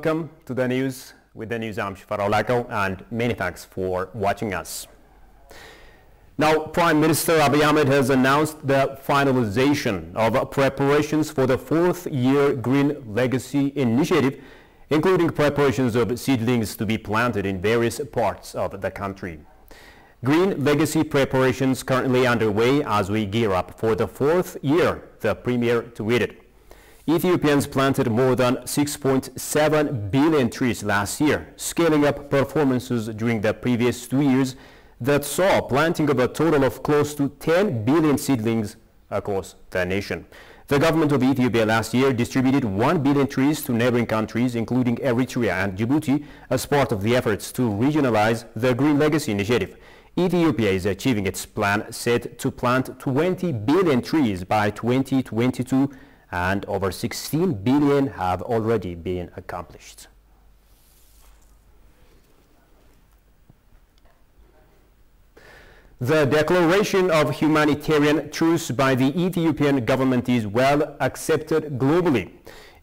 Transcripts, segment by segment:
welcome to the news. With the news, I'm Shifar Olako, and many thanks for watching us. Now, Prime Minister Abiy Ahmed has announced the finalization of preparations for the fourth-year Green Legacy Initiative, including preparations of seedlings to be planted in various parts of the country. Green Legacy preparations currently underway as we gear up for the fourth year, the Premier tweeted. Ethiopians planted more than 6.7 billion trees last year, scaling up performances during the previous 2 years that saw planting of a total of close to 10 billion seedlings across the nation. The government of Ethiopia last year distributed 1 billion trees to neighboring countries, including Eritrea and Djibouti, as part of the efforts to regionalize the Green Legacy Initiative. Ethiopia is achieving its plan set to plant 20 billion trees by 2022, and over 16 billion have already been accomplished. The declaration of humanitarian truce by the Ethiopian government is well accepted globally.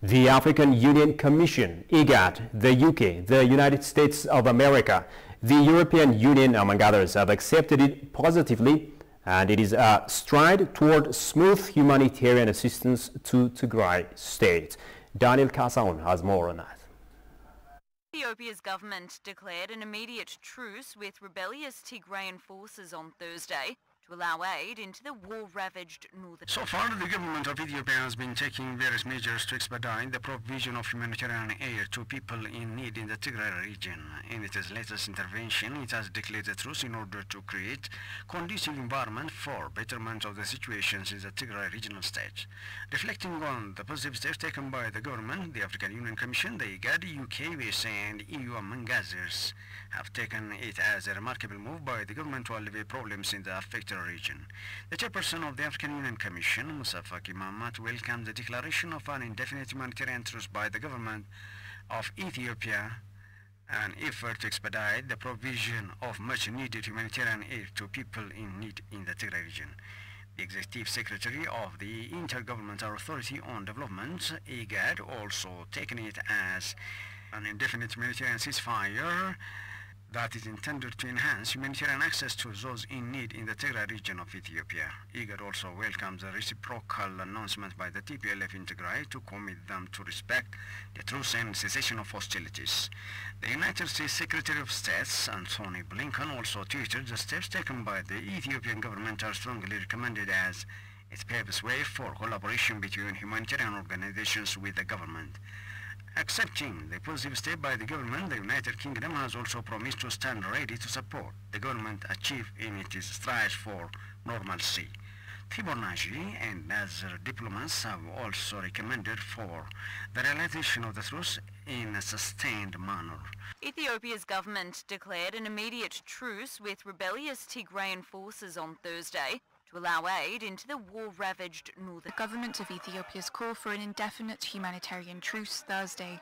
The African Union Commission, IGAD, the UK, the United States of America, the European Union, among others, have accepted it positively, and it is a stride toward smooth humanitarian assistance to Tigray state. Daniel Kasaun has more on that. Ethiopia's government declared an immediate truce with rebellious Tigrayan forces on Thursday to allow aid into the war-ravaged northern... So far, the government of Ethiopia has been taking various measures to expedite the provision of humanitarian aid to people in need in the Tigray region. In its latest intervention, it has declared a truce in order to create conducive environment for betterment of the situations in the Tigray regional state. Reflecting on the positive steps taken by the government, the African Union Commission, the IGAD, UK, USA, and EU, among others, have taken it as a remarkable move by the government to alleviate problems in the affected region. The chairperson of the African Union Commission, Musa Faki Mahamat, welcomed the declaration of an indefinite humanitarian truce by the government of Ethiopia, an effort to expedite the provision of much-needed humanitarian aid to people in need in the Tigray region. The Executive Secretary of the Intergovernmental Authority on Development, IGAD, also taken it as an indefinite humanitarian ceasefire that is intended to enhance humanitarian access to those in need in the Tigray region of Ethiopia. IGAD also welcomes the reciprocal announcement by the TPLF in Tigray to commit them to respect the truce and cessation of hostilities. The United States Secretary of State, Antony Blinken, also tweeted the steps taken by the Ethiopian government are strongly recommended as it paves way for collaboration between humanitarian organizations with the government. Accepting the positive step by the government, the United Kingdom has also promised to stand ready to support the government achieve in its strides for normalcy. Tibor Nagy and other diplomats have also recommended for the realization of the truce in a sustained manner. Ethiopia's government declared an immediate truce with rebellious Tigrayan forces on Thursday to allow aid into the war-ravaged northern... The government of Ethiopia's call for an indefinite humanitarian truce Thursday.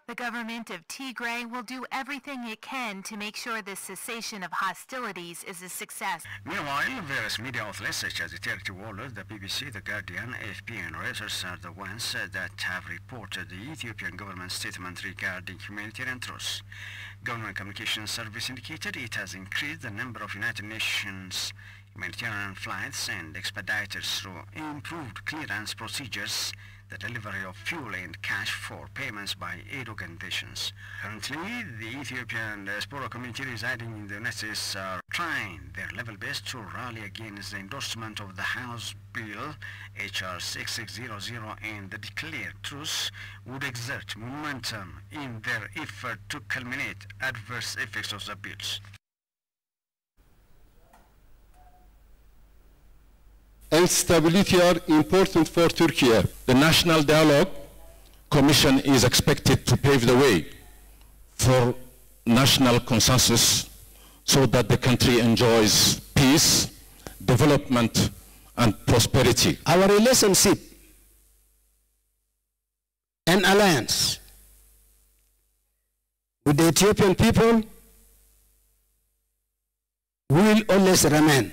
The government of Tigray will do everything it can to make sure the cessation of hostilities is a success. Meanwhile, various media outlets such as the Charity Wallet, the BBC, the Guardian, AFP and Reuters are the ones that have reported the Ethiopian government statement regarding humanitarian truce. Government Communications Service indicated it has increased the number of United Nations humanitarian flights and expedited through improved clearance procedures, the delivery of fuel and cash for payments by aid organizations. Currently, the Ethiopian diaspora community residing in the United States are trying their level best to rally against the endorsement of the House Bill HR 6600, and the declared truce would exert momentum in their effort to culminate adverse effects of the bills. And stability are important for Turkey. The National Dialogue Commission is expected to pave the way for national consensus so that the country enjoys peace, development, and prosperity. Our relationship and alliance with the Ethiopian people will always remain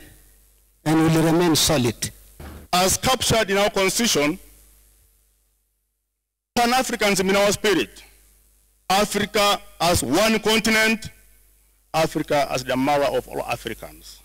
and will remain solid. As captured in our constitution, Pan-Africanism in our spirit, Africa as one continent, Africa as the mother of all Africans.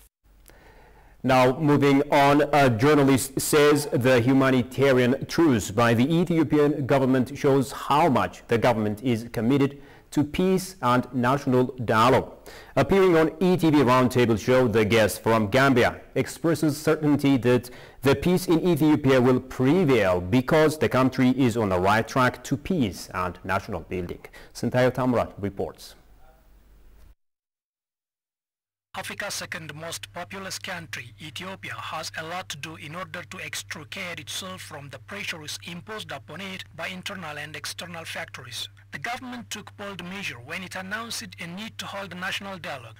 Now, moving on, a journalist says the humanitarian truce by the Ethiopian government shows how much the government is committed to peace and national dialogue. Appearing on ETV Roundtable show, the guest from Gambia expresses certainty that the peace in Ethiopia will prevail because the country is on the right track to peace and national building. Sintayo Tamrat reports. Africa's second most populous country, Ethiopia, has a lot to do in order to extricate itself from the pressures imposed upon it by internal and external factors. The government took bold measure when it announced a need to hold a national dialogue.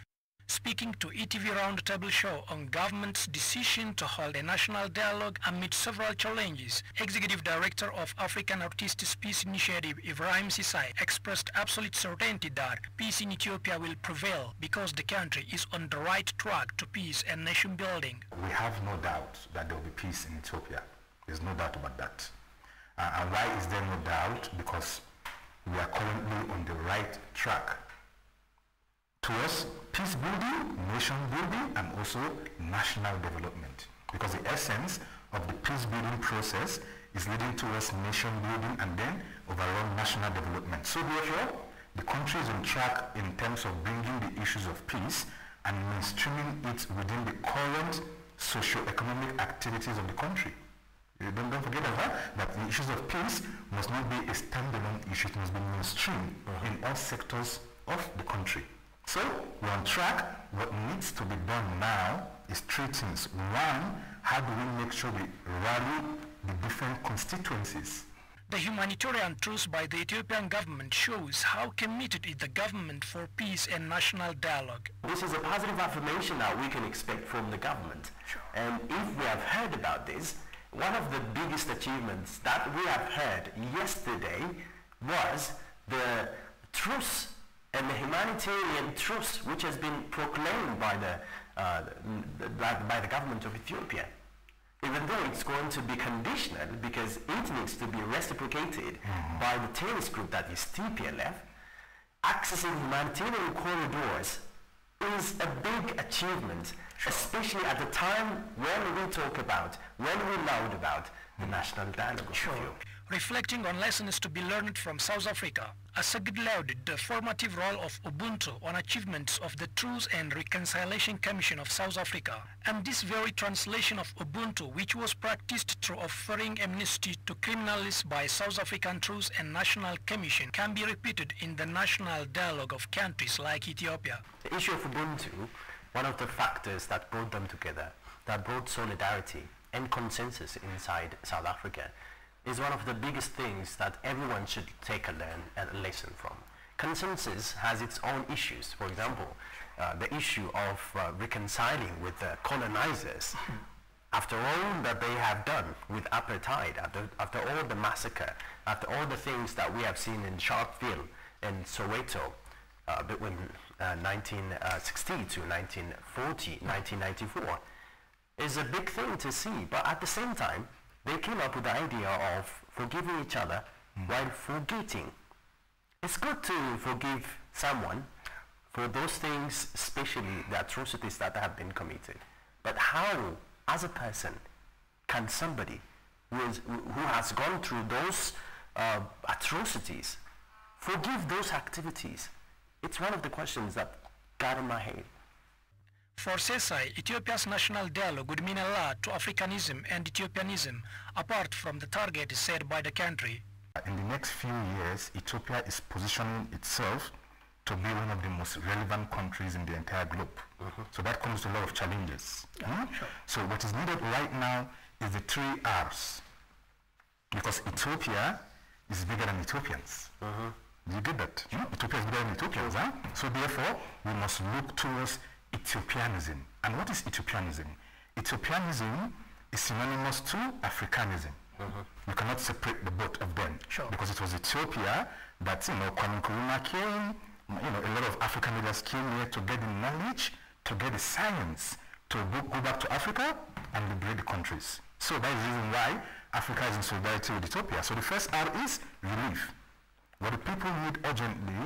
Speaking to ETV Roundtable show on government's decision to hold a national dialogue amid several challenges, Executive Director of African Artists Peace Initiative Ibrahim Sisai expressed absolute certainty that peace in Ethiopia will prevail because the country is on the right track to peace and nation building. We have no doubt that there will be peace in Ethiopia. There's no doubt about that. And why is there no doubt? Because we are currently on the right track towards peace building, nation building, and also national development. Because the essence of the peace building process is leading towards nation building and then overall national development. So therefore, the country is on track in terms of bringing the issues of peace and mainstreaming it within the current socio-economic activities of the country. Don't forget that the issues of peace must not be a standalone issue, it must be mainstreamed in all sectors of the country. So, we're on track. What needs to be done now is three things. One, how do we make sure we rally the different constituencies? The humanitarian truce by the Ethiopian government shows how committed is the government for peace and national dialogue. This is a positive affirmation that we can expect from the government. Sure. And if we have heard about this, one of the biggest achievements that we have heard yesterday was the truce and the humanitarian truce which has been proclaimed by the government of Ethiopia. Even though it's going to be conditional because it needs to be reciprocated by the terrorist group that is TPLF, accessing humanitarian corridors is a big achievement, especially at the time when we loud about the national dialogue of Ethiopia. Reflecting on lessons to be learned from South Africa, Assegid lauded the formative role of Ubuntu on achievements of the Truth and Reconciliation Commission of South Africa. And this very translation of Ubuntu, which was practiced through offering amnesty to criminals by South African Truth and National Commission, can be repeated in the national dialogue of countries like Ethiopia. The issue of Ubuntu, one of the factors that brought them together, that brought solidarity and consensus inside South Africa, is one of the biggest things that everyone should take a lesson from. Consensus has its own issues. For example, the issue of reconciling with the colonizers. After all that they have done with apartheid, after all the massacre, after all the things that we have seen in Sharpeville and Soweto between 1960 to 1940, 1994, is a big thing to see. But at the same time, they came up with the idea of forgiving each other while forgetting. It's good to forgive someone for those things, especially the atrocities that have been committed. But how, as a person, can somebody who has gone through those atrocities forgive those activities? It's one of the questions that got in my head. For Sesai, Ethiopia's national dialogue would mean a lot to Africanism and Ethiopianism, apart from the target set by the country. In the next few years, Ethiopia is positioning itself to be one of the most relevant countries in the entire globe. So that comes to a lot of challenges. Sure. So what is needed right now is the 3 R's. Because Ethiopia is bigger than Ethiopians. Do you get that? Ethiopia is bigger than Ethiopians. So therefore, we must look towards Ethiopianism. And what is Ethiopianism? Ethiopianism is synonymous to Africanism. You cannot separate the both of them. Sure. Because it was Ethiopia that, Kwame Nkrumah came, a lot of African leaders came here to get the knowledge, to get the science, to go back to Africa and liberate the countries. So that is the reason why Africa is in solidarity with Ethiopia. So the first R is relief. What the people need urgently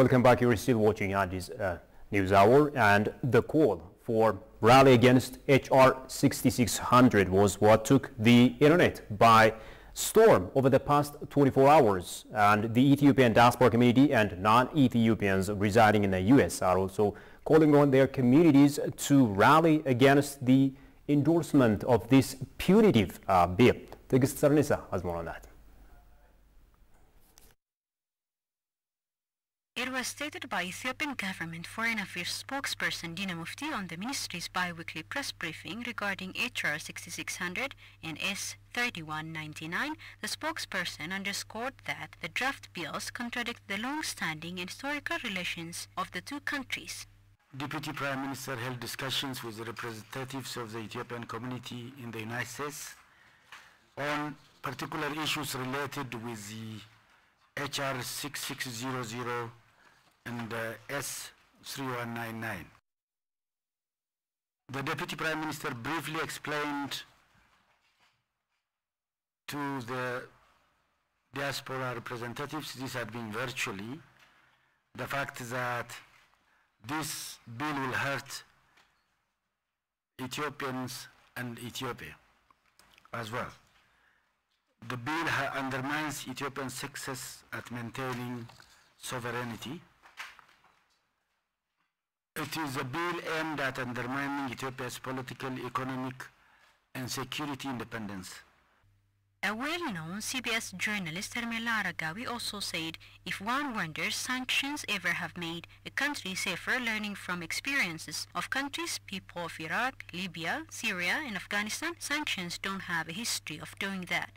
Welcome back. You're still watching Addis News Hour, and the call for rally against HR 6600 was what took the internet by storm over the past 24 hours. And the Ethiopian diaspora community and non-Ethiopians residing in the U.S. are also calling on their communities to rally against the endorsement of this punitive bill. Tigist Sarnisa has more on that. It was stated by Ethiopian government Foreign Affairs spokesperson Dina Mufti on the ministry's bi-weekly press briefing regarding HR 6600 and S 3199. The spokesperson underscored that the draft bills contradict the long-standing and historical relations of the two countries. Deputy Prime Minister held discussions with the representatives of the Ethiopian community in the United States on particular issues related with the HR 6600 and S 3199. The Deputy Prime Minister briefly explained to the diaspora representatives, this had been virtually, the fact that this bill will hurt Ethiopians and Ethiopia as well. The bill undermines Ethiopia's success at maintaining sovereignty. It is a bill aimed at undermining Ethiopia's political, economic, and security independence. A well-known CBS journalist, Hermela Aragawi, also said, if one wonders, sanctions ever have made a country safer, learning from experiences of countries, people of Iraq, Libya, Syria, and Afghanistan, sanctions don't have a history of doing that.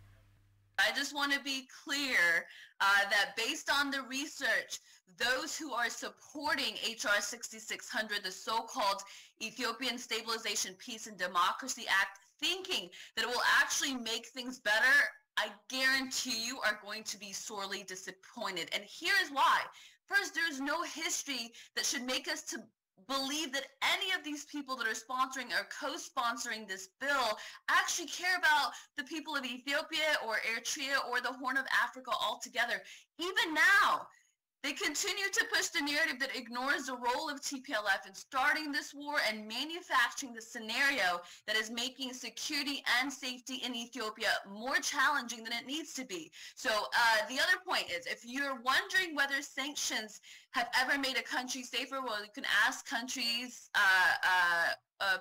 I just want to be clear that based on the research, those who are supporting HR 6600, the so-called Ethiopian Stabilization, Peace, and Democracy Act, thinking that it will actually make things better, I guarantee you are going to be sorely disappointed. And here is why. First, there's no history that should make us to believe that any of these people that are sponsoring or co-sponsoring this bill actually care about the people of Ethiopia or Eritrea or the Horn of Africa altogether. Even now, they continue to push the narrative that ignores the role of TPLF in starting this war and manufacturing the scenario that is making security and safety in Ethiopia more challenging than it needs to be. So the other point is, if you're wondering whether sanctions have ever made a country safer, well, you can ask countries,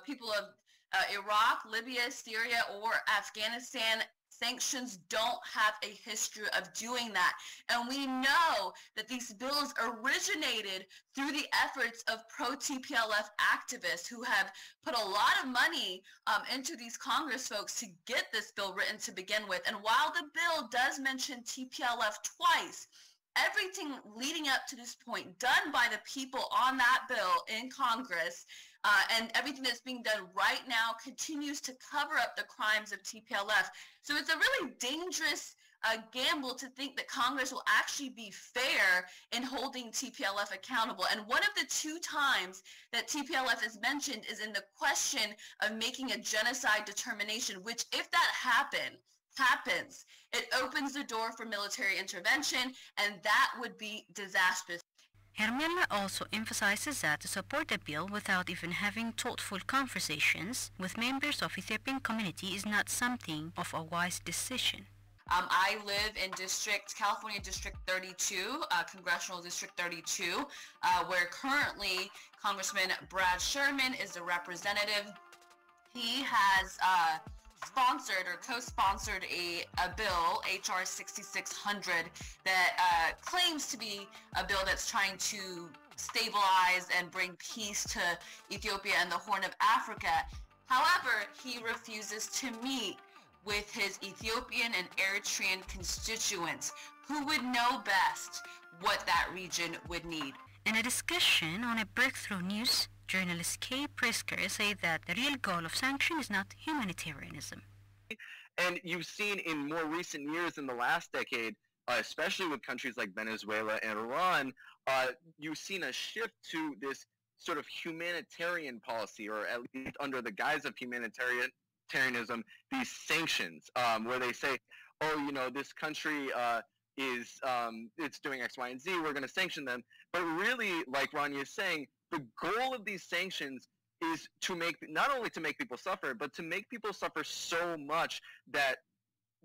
people of Iraq, Libya, Syria, or Afghanistan. Sanctions don't have a history of doing that. And we know that these bills originated through the efforts of pro-TPLF activists who have put a lot of money into these Congress folks to get this bill written to begin with. And while the bill does mention TPLF twice, everything leading up to this point done by the people on that bill in Congress and everything that's being done right now continues to cover up the crimes of TPLF. So it's a really dangerous gamble to think that Congress will actually be fair in holding TPLF accountable. And one of the two times that TPLF is mentioned is in the question of making a genocide determination, which if that happens, it opens the door for military intervention, and that would be disastrous. Hermela also emphasizes that to support the bill without even having thoughtful conversations with members of Ethiopian community is not something of a wise decision. I live in California District 32, Congressional District 32, where currently Congressman Brad Sherman is the representative. He has sponsored or co-sponsored a bill, HR 6600, that claims to be a bill that's trying to stabilize and bring peace to Ethiopia and the Horn of Africa. However, he refuses to meet with his Ethiopian and Eritrean constituents who would know best what that region would need. In a discussion on a Breakthrough News, journalist Kay Prisker said that the real goal of sanction is not humanitarianism. And you've seen in more recent years in the last decade, especially with countries like Venezuela and Iran, you've seen a shift to this sort of humanitarian policy, or at least under the guise of humanitarianism, these sanctions, where they say, oh, you know, this country is it's doing X, Y, and Z. We're going to sanction them. But really, like Rania is saying, the goal of these sanctions is to make, not only to make people suffer, but to make people suffer so much that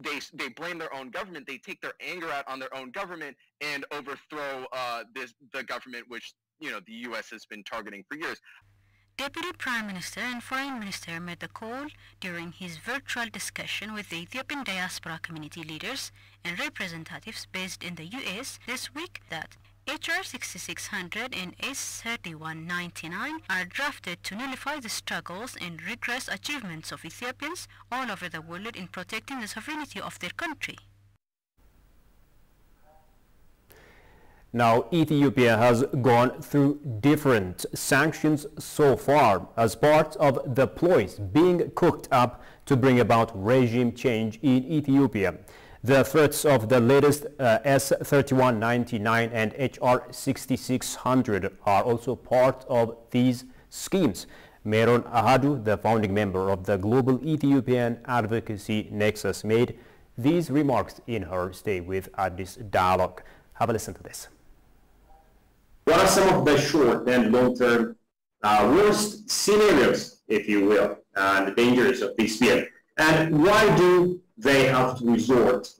they blame their own government. They take their anger out on their own government and overthrow the government which, you know, the U.S. has been targeting for years. Deputy Prime Minister and Foreign Minister made the call during his virtual discussion with the Ethiopian diaspora community leaders and representatives based in the U.S. this week that H.R. 6600 and S. 3199 are drafted to nullify the struggles and rigorous achievements of Ethiopians all over the world in protecting the sovereignty of their country. Now, Ethiopia has gone through different sanctions so far as part of the ploys being cooked up to bring about regime change in Ethiopia. The threats of the latest S. 3199 and H.R. 6600 are also part of these schemes. Meron Ahadu, the founding member of the Global Ethiopian Advocacy Nexus, made these remarks in her stay with Addis Dialogue. Have a listen to this. What are some of the short and long-term worst scenarios, if you will, and the dangers of this field? And why do they have to resort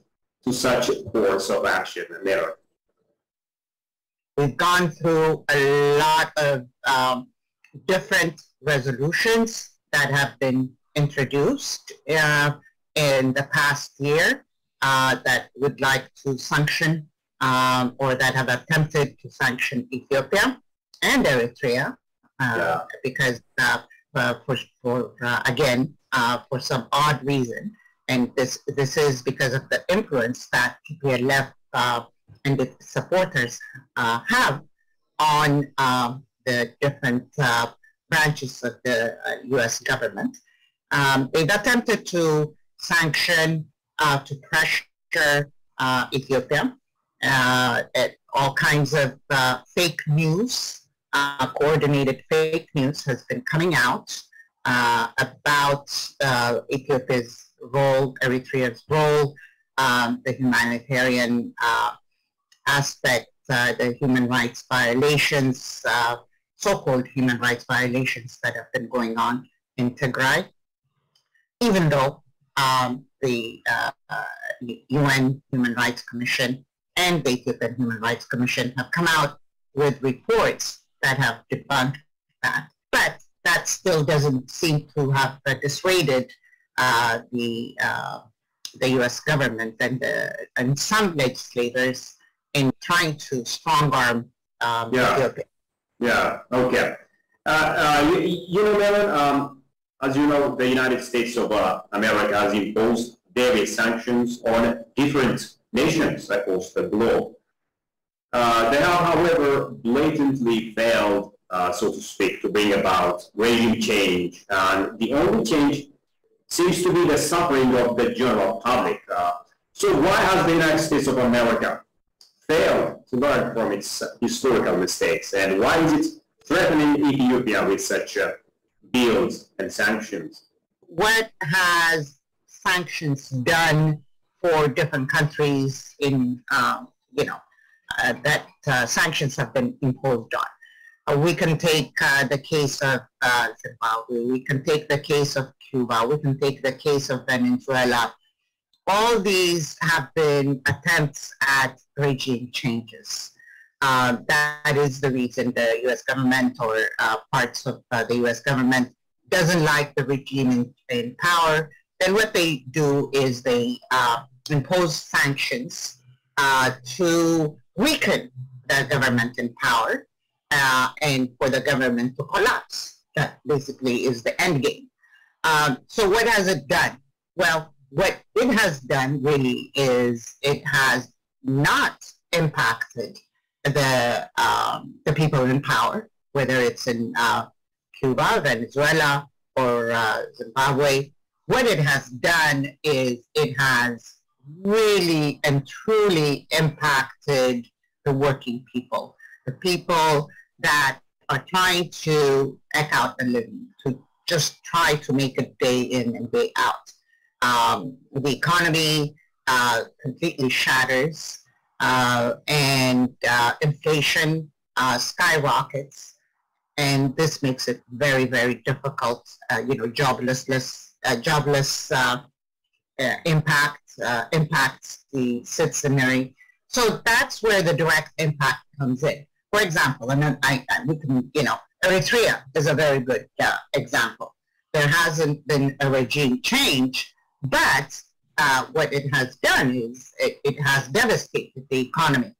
to such a course of action and error? We've gone through a lot of different resolutions that have been introduced in the past year that would like to sanction or that have attempted to sanction Ethiopia and Eritrea because for some odd reason, and this is because of the influence that TPLF and its supporters have on the different branches of the U.S. government. They've attempted to sanction, to pressure Ethiopia. All kinds of fake news, coordinated fake news has been coming out about Ethiopia's role, Eritrea's role, the humanitarian aspect, the human rights violations, so-called human rights violations that have been going on in Tigray, even though the UN Human Rights Commission and the Ethiopian Human Rights Commission have come out with reports that have debunked that. But that still doesn't seem to have dissuaded the U.S. government and some legislators in trying to strong-arm Ethiopia. Yeah, okay. You know, Meron, as you know, the United States of America has imposed various sanctions on different nations across the globe. They have, however, blatantly failed, so to speak, to bring about regime change. And the only change seems to be the suffering of the general public. So why has the United States of America failed to learn from its historical mistakes? And why is it threatening Ethiopia with such bills and sanctions? What has sanctions done for different countries in, that sanctions have been imposed on? We can take the case of Zimbabwe, we can take the case of Cuba, we can take the case of Venezuela. All these have been attempts at regime changes. That is the reason the U.S. government or parts of the U.S. government doesn't like the regime in power. Then what they do is they impose sanctions to weaken the government in power and for the government to collapse. That basically is the end game. So what has it done? Well, what it has done really is it has not impacted the people in power, whether it's in Cuba, Venezuela, or Zimbabwe. What it has done is it has really and truly impacted the working people, the people that are trying to eke out a living, to just try to make a day in and day out. The economy completely shatters. and inflation skyrockets, and this makes it very, very difficult. Jobless impacts the citizenry. So that's where the direct impact comes in. For example, and then we can, Eritrea is a very good example. There hasn't been a regime change, but what it has done is it has devastated the economy.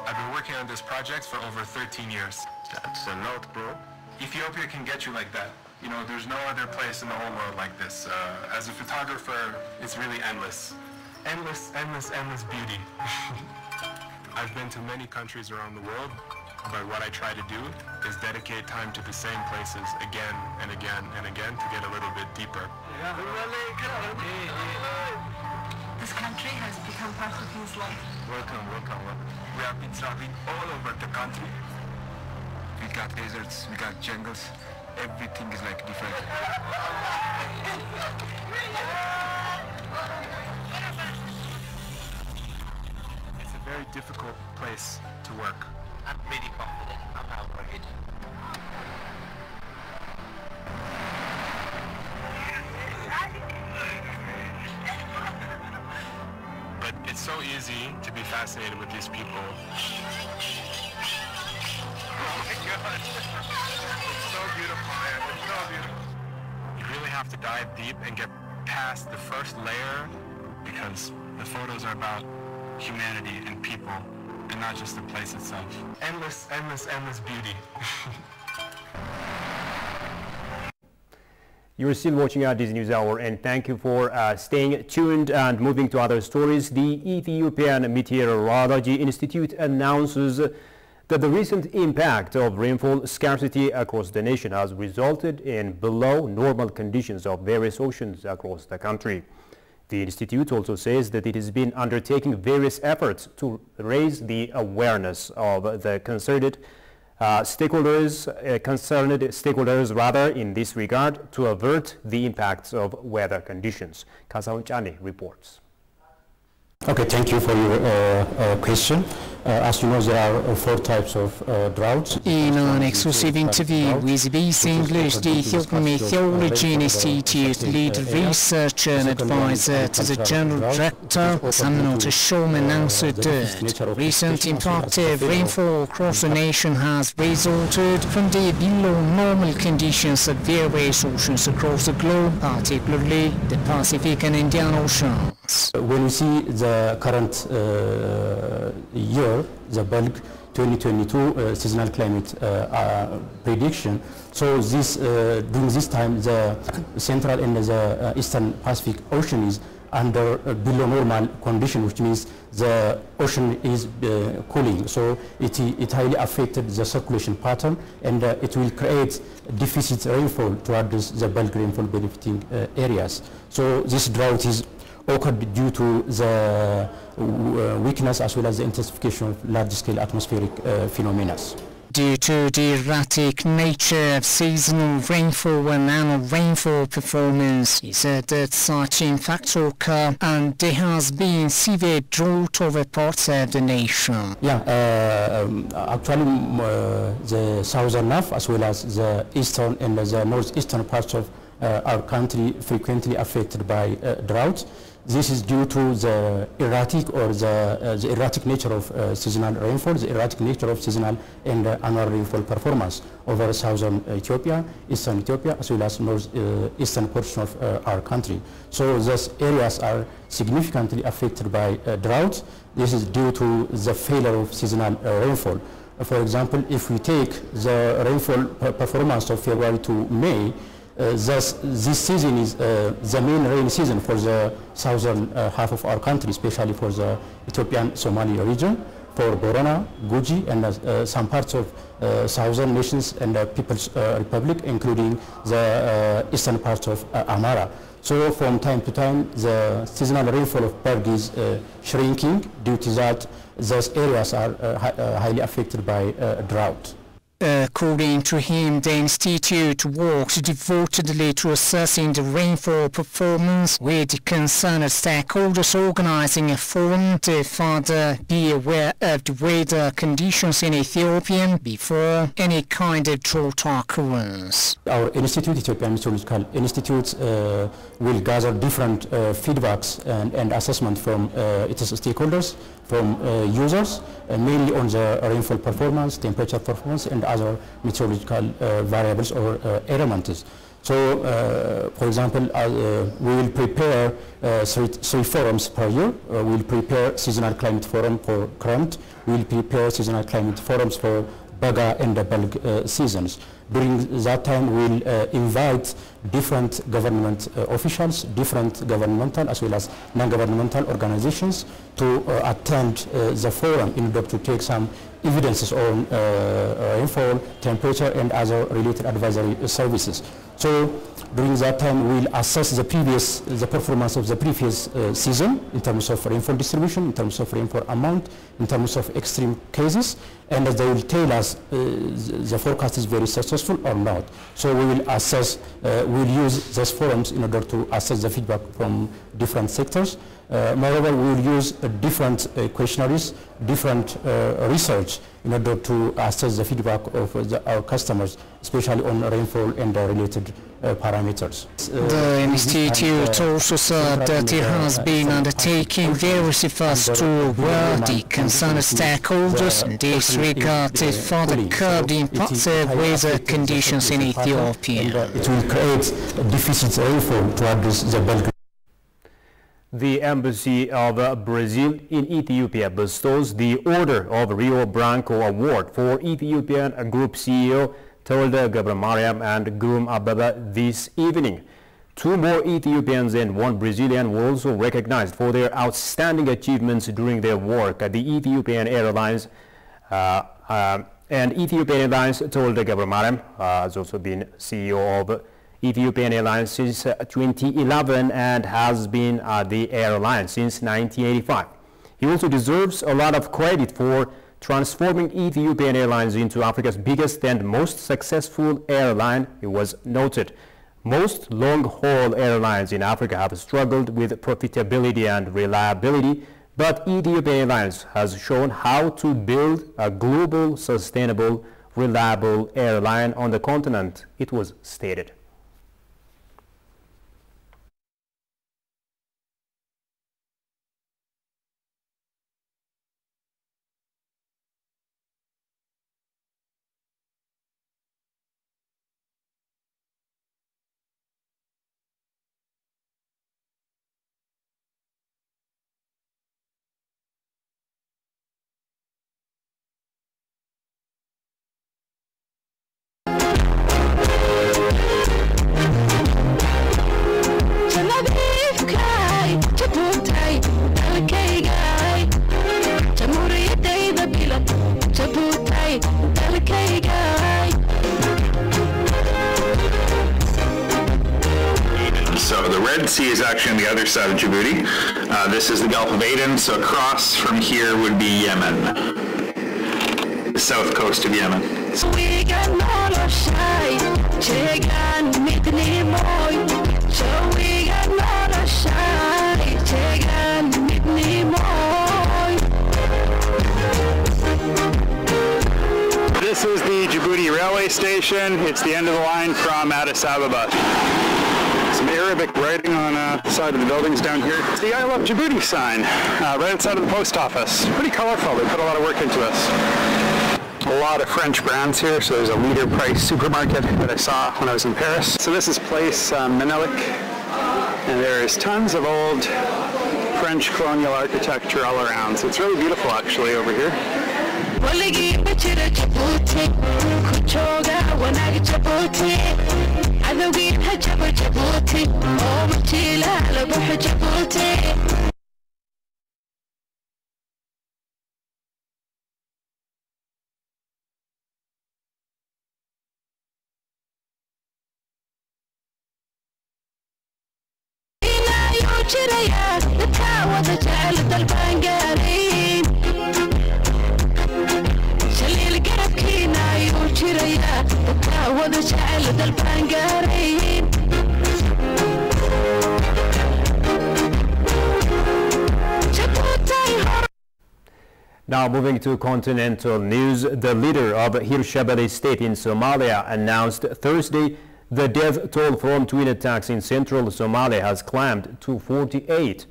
I've been working on this project for over 13 years. That's a lot, bro. Ethiopia can get you like that. There's no other place in the whole world like this. As a photographer, it's really endless. Endless, endless, endless beauty. I've been to many countries around the world, but what I try to do is dedicate time to the same places again and again and again to get a little bit deeper. This country has become part of his life. Welcome, welcome, welcome. We have been traveling all over the country. We got deserts, we got jungles. Everything is like different. It's a very difficult place to work. I'm pretty confident. I'm not worried. But it's so easy to be fascinated with these people. Oh my God. It's so beautiful, man. It's so beautiful. You really have to dive deep and get past the first layer because the photos are about humanity and people and not just the place itself. Endless, endless, endless beauty. You're still watching our Disney News Hour, and thank you for staying tuned. And moving to other stories, the Ethiopian Meteorology Institute announces that the recent impact of rainfall scarcity across the nation has resulted in below normal conditions of various oceans across the country. The institute also says that it has been undertaking various efforts to raise the awareness of the concerned stakeholders in this regard to avert the impacts of weather conditions. Kasaun Chane reports. Okay, thank you for your question. As you know, there are 4 types of droughts. In an exclusive interview with BBC English, the Ethiopian Meteorology Institute lead researcher and advisor to the General Director, Samnot Shom, announced that recent impacted rainfall across the nation has resulted from the below normal conditions of various oceans across the globe, particularly the Pacific and Indian Oceans. When we see the current year, the bulk 2022 seasonal climate prediction, so during this time the central and the eastern Pacific Ocean is under below normal condition, which means the ocean is cooling, so it highly affected the circulation pattern, and it will create deficit rainfall towards the bulk rainfall benefiting areas. So this drought is occurred due to the weakness as well as the intensification of large-scale atmospheric phenomena. Due to the erratic nature of seasonal rainfall and annual rainfall performance, he said that such impacts occur and there has been severe drought over parts of the nation. Yeah, actually the southern half as well as the eastern and the northeastern parts of our country frequently affected by drought. This is due to the erratic or the erratic nature of seasonal rainfall, the erratic nature of seasonal and annual rainfall performance over southern Ethiopia, eastern Ethiopia, as well as northeastern portion of our country. So those areas are significantly affected by drought. This is due to the failure of seasonal rainfall. For example, if we take the rainfall performance of February to May, this season is the main rain season for the southern half of our country, especially for the Ethiopian Somali region, for Borona, Guji, and some parts of southern nations and People's Republic, including the eastern parts of Amara. So from time to time, the seasonal rainfall of Berg is shrinking. Due to that, those areas are highly affected by drought. According to him, the institute works devotedly to assessing the rainfall performance, with concerned stakeholders organizing a forum to further be aware of the weather conditions in Ethiopia before any kind of drought occurs. Our institute, Ethiopian Meteorological Institute, will gather different feedbacks and assessment from its stakeholders, from users, mainly on the rainfall performance, temperature performance, and other meteorological variables or elements. So, for example, we will prepare three forums per year. We will prepare seasonal climate forum for current. We will prepare seasonal climate forums for Baga and the Balg seasons. During that time, we'll invite different government officials, different governmental as well as non-governmental organizations to attend the forum in order to take some evidences on rainfall, temperature, and other related advisory services. So during that time, we'll assess the performance of the previous season in terms of rainfall distribution, in terms of rainfall amount, in terms of extreme cases, and they will tell us the forecast is very successful or not. So we will assess, we'll use those forums in order to assess the feedback from different sectors. Moreover, we will use different questionnaires, different research in order to assess the feedback of our customers, especially on rainfall and related parameters. The Institute also said that it has been undertaking various efforts to aware the concerned stakeholders in this regard to further curb the impacts of weather conditions in Ethiopia. It will create a deficit rainfall to address the bulk. The Embassy of Brazil in Ethiopia bestows the Order of Rio Branco Award for Ethiopian Group CEO Tewolde ገብረማርያም and Grum Ababa this evening. Two more Ethiopians and one Brazilian were also recognized for their outstanding achievements during their work at the Ethiopian Airlines. And Ethiopian Airlines Tewolde ገብረማርያም has also been CEO of Ethiopian Airlines since 2011 and has been at the airline since 1985. He also deserves a lot of credit for transforming Ethiopian Airlines into Africa's biggest and most successful airline. It was noted. Most long-haul airlines in Africa have struggled with profitability and reliability, but Ethiopian Airlines has shown how to build a global, sustainable, reliable airline on the continent, it was stated. So the Red Sea is actually on the other side of Djibouti. This is the Gulf of Aden, so across from here would be Yemen, the south coast of Yemen. This is the Djibouti railway station. It's the end of the line from Addis Ababa. Some Arabic writing on the side of the buildings down here. It's the I Love Djibouti sign right outside of the post office. Pretty colorful. They put a lot of work into this. A lot of French brands here. So there's a Leader Price supermarket that I saw when I was in Paris. So this is Place Menelik, and there's tons of old French colonial architecture all around. So it's really beautiful actually over here. jiraya dadka wada jecel dalbaan gaarayn Now moving to continental news, the leader of Hirshabelle state in Somalia announced Thursday the death toll from twin attacks in central Somalia has climbed to 48.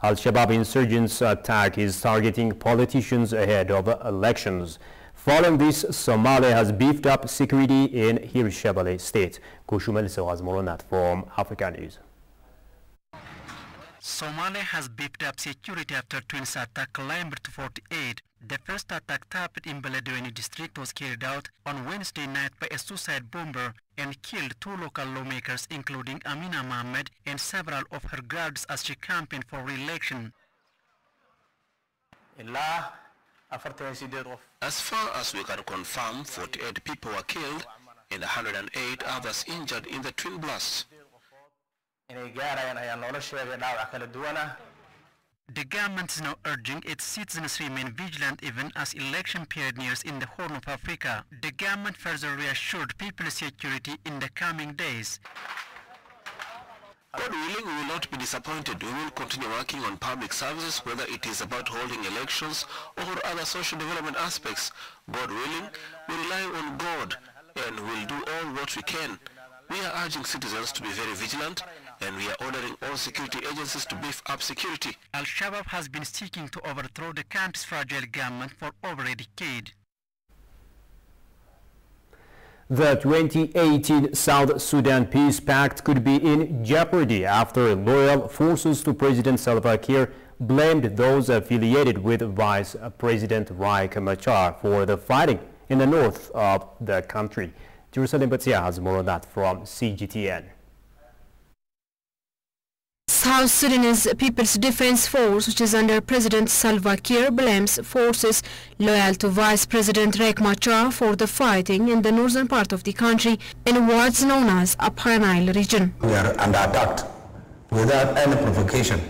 Al-Shabaab insurgents' attack is targeting politicians ahead of elections. Following this, Somalia has beefed up security in Hirshabelle state. Koshumel Sewaz Moronat from Africa News. Somalia has beefed up security after twins attack climbed to 48. The first attack happened in Beledweyne district was carried out on Wednesday night by a suicide bomber and killed 2 local lawmakers including Amina Mohammed and several of her guards as she campaigned for re-election. As far as we can confirm, 48 people were killed and 108 others injured in the twin blasts. The government is now urging its citizens remain vigilant even as election period nears in the Horn of Africa. The government further reassured people's security in the coming days. God willing, we will not be disappointed. We will continue working on public services, whether it is about holding elections or other social development aspects. God willing, we rely on God and will do all what we can. We are urging citizens to be very vigilant, and we are ordering all security agencies to beef up security. Al-Shabaab has been seeking to overthrow the country's fragile government for over a decade. The 2018 South Sudan Peace Pact could be in jeopardy after loyal forces to President Salva Kiir blamed those affiliated with Vice President Riek Machar for the fighting in the north of the country. Jerusalem Batia has more on that from CGTN. South Sudanese People's Defense Force, which is under President Salva Kiir, blames forces loyal to Vice President Riek Machar for the fighting in the northern part of the country in what's known as Upper Nile region. We are under attack without any provocation.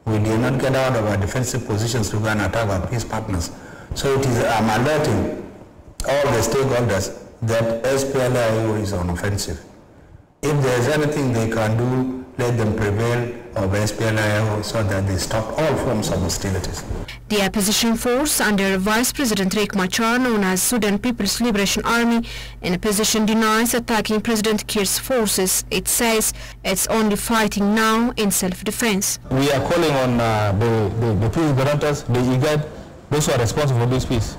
We did not get out of our defensive positions to go and attack our peace partners. So it is alerting all the stakeholders that SPLIO is on offensive. If there is anything they can do, let them prevail over SPLIO so that they stop all forms of hostilities. The opposition force under Vice President Riek Machar, known as Sudan People's Liberation Army, in opposition denies attacking President Kiir's forces. It says it's only fighting now in self-defense. We are calling on the peace guarantors, the IGAD, those who are responsible for this peace,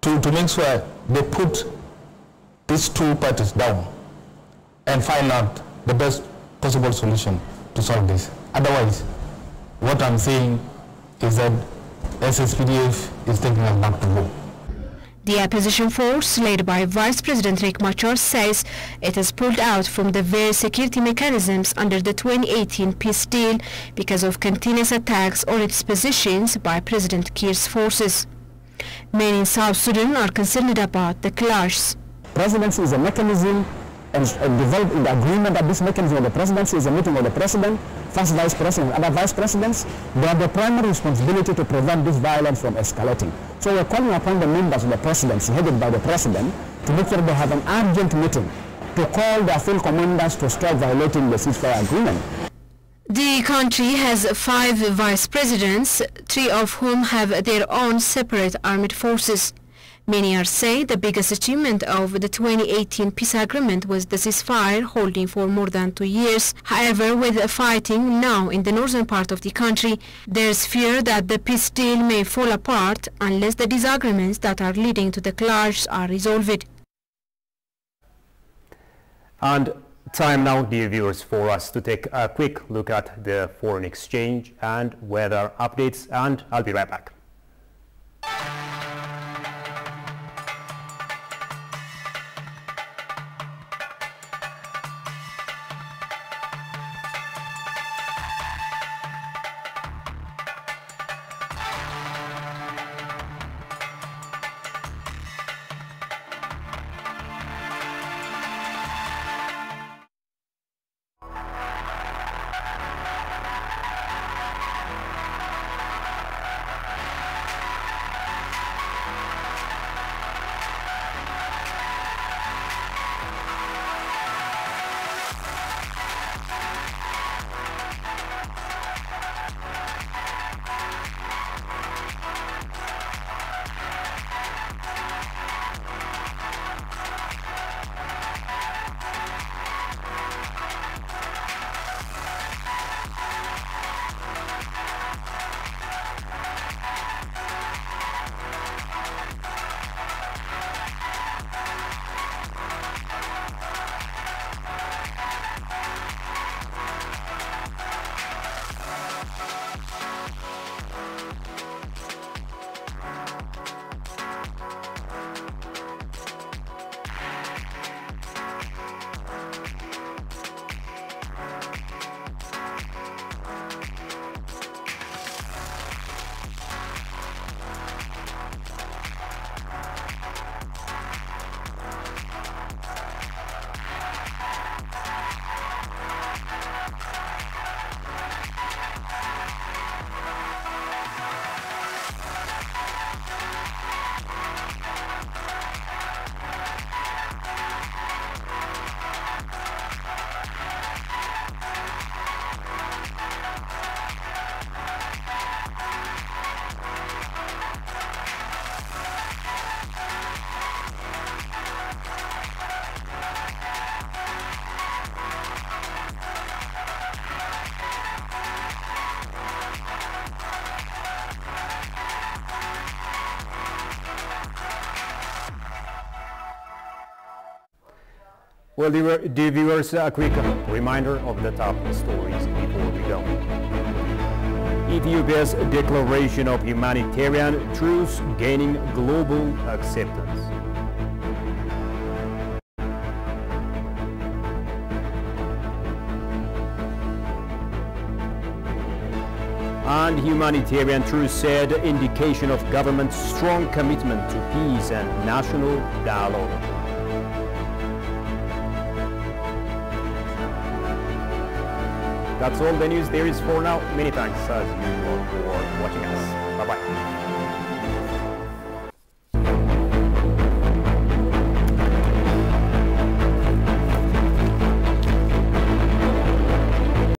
to make sure they put these two parties down and find out the best possible solution to solve this. Otherwise, what I'm saying is that SSPDF is taking us back to war. The opposition force, led by Vice President Riek Machar, says it has pulled out from the various security mechanisms under the 2018 peace deal because of continuous attacks on its positions by President Kiir's forces. Many in South Sudan are concerned about the clash. Presidency is a mechanism, and developed in the agreement that this mechanism of the presidency is a meeting of the president, first vice president, and other vice presidents. They have the primary responsibility to prevent this violence from escalating. So we're calling upon the members of the presidency, headed by the president, to make sure they have an urgent meeting to call their field commanders to stop violating the ceasefire agreement. The country has 5 vice presidents, 3 of whom have their own separate armed forces. Many are saying the biggest achievement of the 2018 peace agreement was the ceasefire holding for more than 2 years. However, with fighting now in the northern part of the country, there's fear that the peace deal may fall apart unless the disagreements that are leading to the clash are resolved. And time now, dear viewers, for us to take a quick look at the foreign exchange and weather updates, and I'll be right back. Well, dear viewers, a quick reminder of the top stories before we go. Ethiopia's declaration of humanitarian truce gaining global acceptance. And humanitarian truce said indication of government's strong commitment to peace and national dialogue. That's all the news there is for now. Many thanks as usual for watching us. Bye-bye.